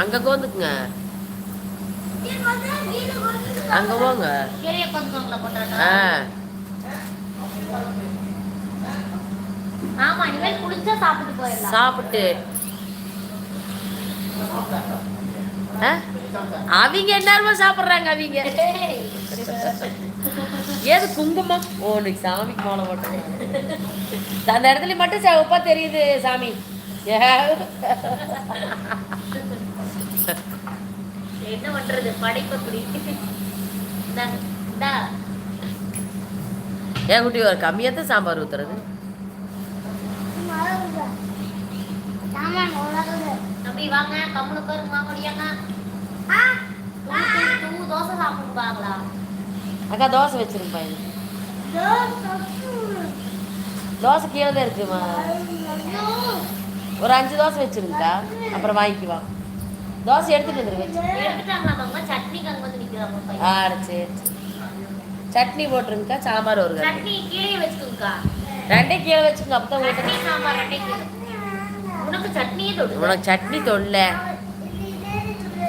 அங்கே கோந்துக்குங்க, அங்கே போங்க. ஆ ஆமா, இனிமேல் குளிச்சா சாப்பிட்டு போயிடலாம். சாப்பிட்டு அவங்க எந்நேரமா சாப்பிட்றாங்க. அவங்க ஏது குங்குமம்? ஓ, இன்னைக்கு சாமிக்கு மாலை போட்டேன். அந்த இடத்துல மட்டும் சிவப்பா தெரியுது சாமி. என்ன பண்றது, படைப்பப்படி. ஏன் குட்டி ஒரு கம்மியாத்தான் சாம்பார் ஊத்துறது? தம்பி வாங்க, கம்முனுக்கு வாங்க முடியாங்க. தோசை சாப்பிடுவாங்களா? அக்கா தோசை வச்சிருங்க பையன். தோசை கீழே தான் இருக்குமா? ஒரு 5 தோசை வச்சிருங்கக்கா, அப்புறம் வாங்கிக்குவா. தோசை எடுத்துட்டு எடுத்துட்டாங்களா? சட்னிக்கு அங்க வந்து நிக்கிறாங்க. ஆ சரி, சட்னி போட்டுருங்கக்கா. சாம்பார் ஒரு சட்னி கீழே வச்சுக்கோங்கக்கா. ரெண்டே கீழே வச்சுக்கோங்க, அப்பதான் சட்னி சாம்பார் ரெண்டே கீழே. உனக்கு சட்னியே தொடு. உனக்கு சட்னி தொல்லை.